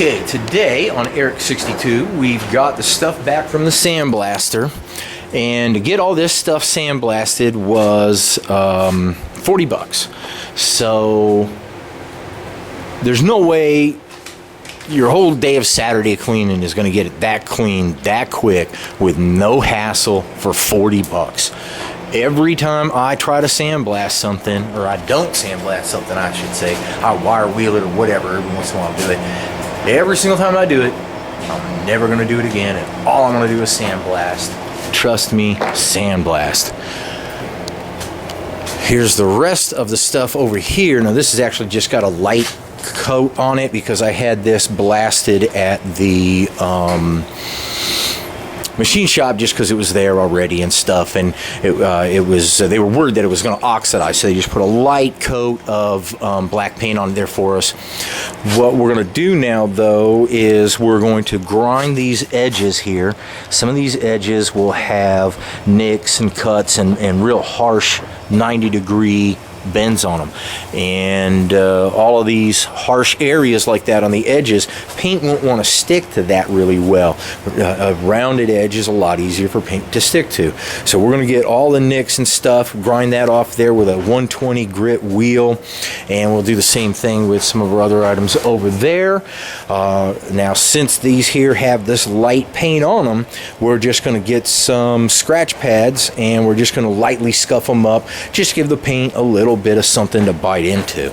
Okay, today on Eric 62, we've got the stuff back from the sandblaster, and to get all this stuff sandblasted was $40. So there's no way your whole day of Saturday cleaning is going to get it that clean that quick with no hassle for $40. Every time I try to sandblast something, or I don't sandblast something, I should say, I wire wheel it or whatever, every once in a while I do it. Every single time I do it, I'm never going to do it again, and all I'm going to do is sandblast. Trust me, sandblast. Here's the rest of the stuff over here. Now this has actually just got a light coat on it because I had this blasted at the machine shop just because it was there already and stuff, and it was they were worried that it was going to oxidize, so they just put a light coat of black paint on there for us. What we're going to do now though is we're going to grind these edges here. Some of these edges will have nicks and cuts and real harsh 90-degree bends on them, and all of these harsh areas like that on the edges, paint won't want to stick to that really well. A rounded edge is a lot easier for paint to stick to, so we're going to get all the nicks and stuff, grind that off there with a 120 grit wheel, and we'll do the same thing with some of our other items over there. Now since these here have this light paint on them, we're just going to get some scratch pads and we're just going to lightly scuff them up, just give the paint a little bit of something to bite into.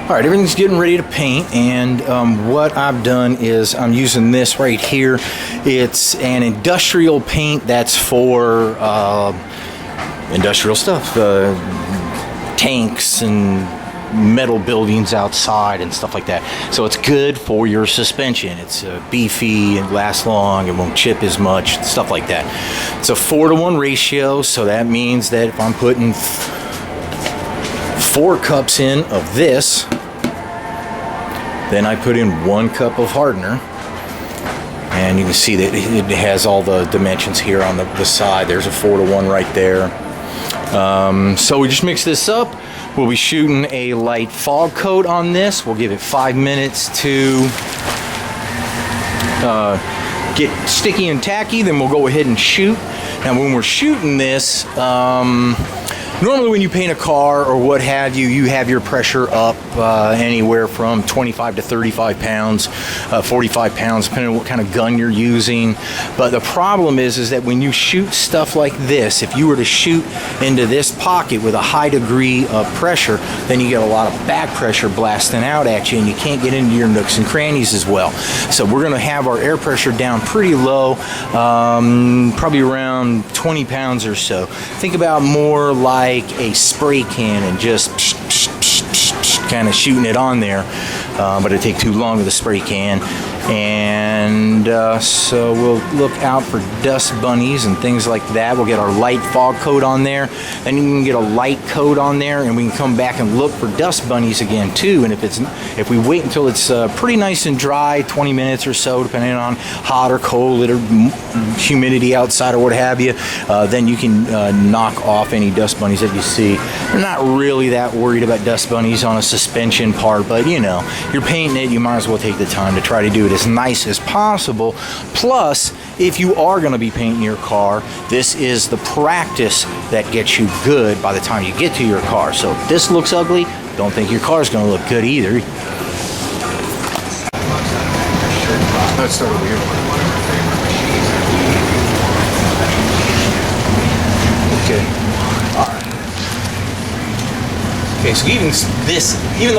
All right, everything's getting ready to paint, and what I've done is I'm using this right here. It's an industrial paint that's for industrial stuff, tanks and metal buildings outside and stuff like that. So it's good for your suspension. It's beefy and lasts long, it won't chip as much, stuff like that. It's a 4-to-1 ratio, so that means that if I'm putting 4 cups in of this, then I put in 1 cup of hardener, and you can see that it has all the dimensions here on the side. There's a 4-to-1 right there. So we just mix this up. We'll be shooting a light fog coat on this. We'll give it 5 minutes to get sticky and tacky, then we'll go ahead and shoot. Now when we're shooting this, normally when you paint a car or what have you, you have your pressure up anywhere from 25 to 35 pounds, 45 pounds, depending on what kind of gun you're using. But the problem is that when you shoot stuff like this, if you were to shoot into this pocket with a high degree of pressure, then you get a lot of back pressure blasting out at you, and you can't get into your nooks and crannies as well. So we're going to have our air pressure down pretty low, probably around 20 pounds or so. Think about more like a spray can and just kind of shooting it on there, but it'd take too long with a spray can. And so we'll look out for dust bunnies and things like that. We'll get our light fog coat on there, then you can get a light coat on there, and we can come back and look for dust bunnies again too. And if we wait until it's pretty nice and dry, 20 minutes or so, depending on hot or cold or humidity outside or what have you, then you can knock off any dust bunnies that you see. We're not really that worried about dust bunnies on a suspension part, but you know, you're painting it, you might as well take the time to try to do it as nice as possible. Plus, if you are going to be painting your car, this is the practice that gets you good by the time you get to your car. So if this looks ugly, don't think your car's going to look good either. That's sort of weird. Okay. Okay, so even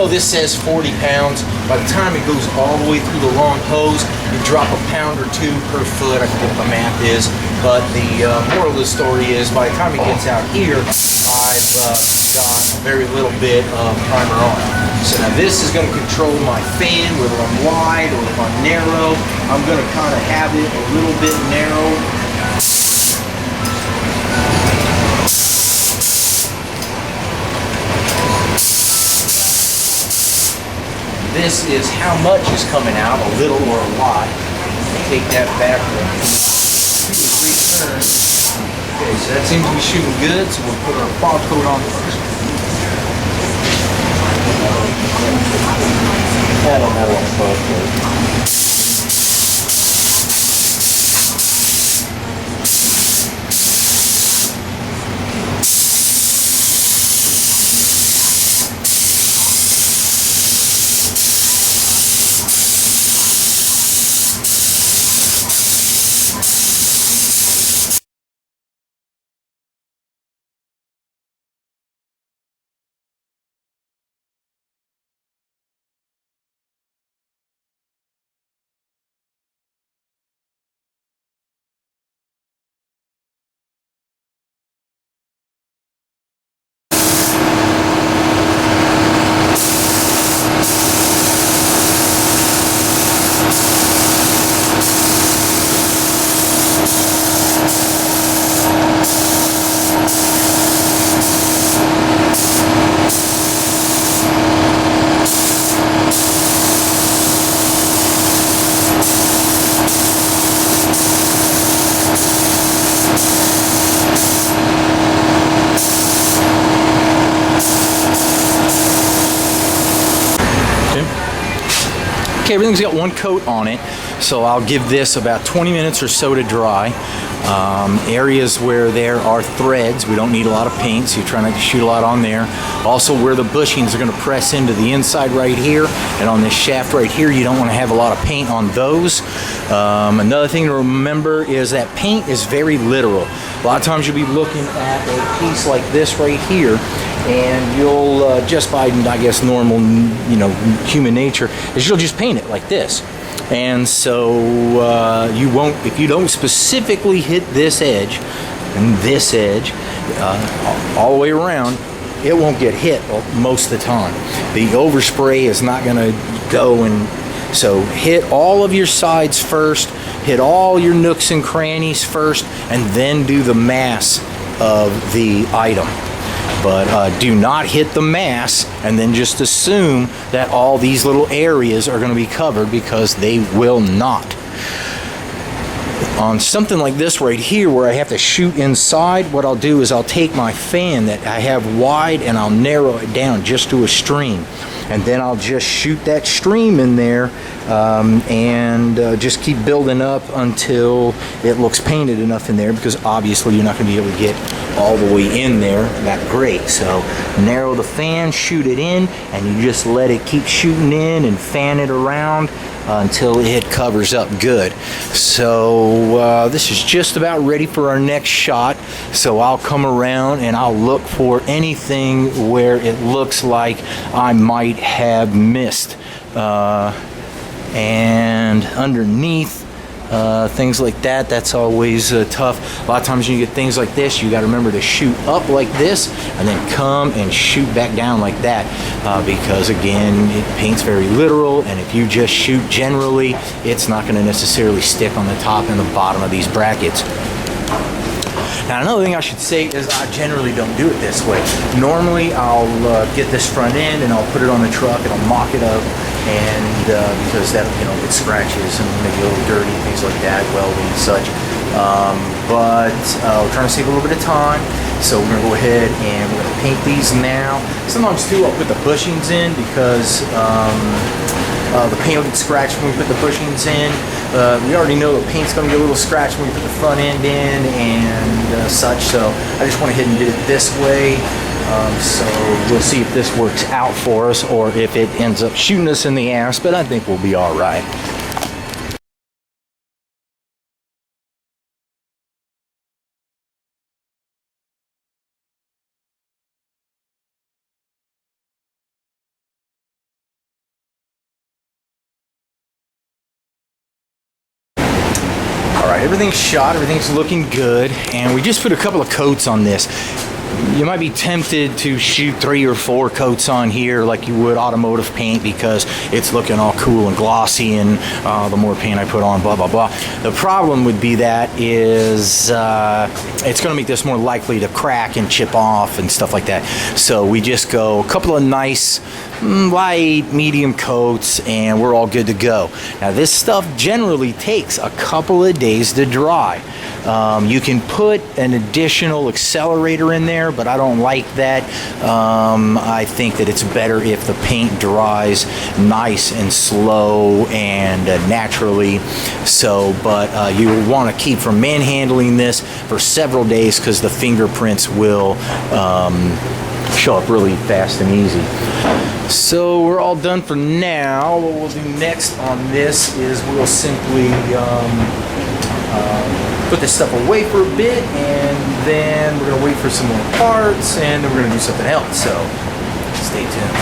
though this says 40 pounds, by the time it goes all the way through the long hose, you drop a pound or 2 per foot. I forget what the math is, but the moral of the story is by the time it gets out here, I've got a very little bit of primer on. So now this is going to control my fan, whether I'm wide or if I'm narrow. I'm going to kind of have it a little bit narrow. This is how much is coming out, a little or a lot. Take that back 2 or 3 turns. Okay, so that seems to be shooting good, so we'll put our fog coat on first. I don't have a fog coat. Okay, everything's got 1 coat on it, so I'll give this about 20 minutes or so to dry. Areas where there are threads, we don't need a lot of paint, so you're trying not to shoot a lot on there. Also where the bushings are going to press into the inside right here, and on this shaft right here, you don't want to have a lot of paint on those. Another thing to remember is that paint is very literal. A lot of times you'll be looking at a piece like this right here, and you'll just by, I guess, normal, human nature, is you'll just paint it like this. And so you won't, if you don't specifically hit this edge and this edge all the way around, it won't get hit most of the time. The overspray is not going to go, and so hit all of your sides first, hit all your nooks and crannies first, and then do the mass of the item. But do not hit the mass and then just assume that all these little areas are going to be covered, because they will not. On something like this right here where I have to shoot inside, what I'll do is I'll take my fan that I have wide and I'll narrow it down just to a stream. And then I'll just shoot that stream in there and just keep building up until it looks painted enough in there, because obviously you're not going to be able to get all the way in there that great. So narrow the fan, shoot it in, and you just let it keep shooting in and fan it around until it covers up good. So this is just about ready for our next shot. So I'll come around and I'll look for anything where it looks like I might have missed. And underneath, things like that, that's always tough. A lot of times when you get things like this, you got to remember to shoot up like this and then come and shoot back down like that, because again, it paints very literal, and if you just shoot generally, it's not going to necessarily stick on the top and the bottom of these brackets. Now, another thing I should say is I generally don't do it this way. Normally I'll get this front end and I'll put it on the truck and I'll mock it up, and because that, it scratches and maybe a little dirty, things like that, welding and such. But we're trying to save a little bit of time, so we're going to go ahead and we're going to paint these now. Sometimes too I'll put the bushings in, because the paint will get scratched when we put the bushings in. We already know the paint's going to get a little scratched when we put the front end in and such, so I just went ahead and did it this way. So we'll see if this works out for us or if it ends up shooting us in the ass, but I think we'll be all right. Alright, everything's shot, everything's looking good, and we just put a couple of coats on this. You might be tempted to shoot 3 or 4 coats on here like you would automotive paint, because it's looking all cool and glossy, and the more paint I put on, blah blah blah. The problem would be that is it's going to make this more likely to crack and chip off and stuff like that. So we just go a couple of nice light medium coats and we're all good to go. Now this stuff generally takes a couple of days to dry. You can put an additional accelerator in there, but I don't like that. I think that it's better if the paint dries nice and slow and naturally. So, but you want to keep from manhandling this for several days, because the fingerprints will show up really fast and easy. So we're all done for now. What we'll do next on this is we'll simply put this stuff away for a bit, and then we're going to wait for some more parts, and then we're going to do something else. So stay tuned.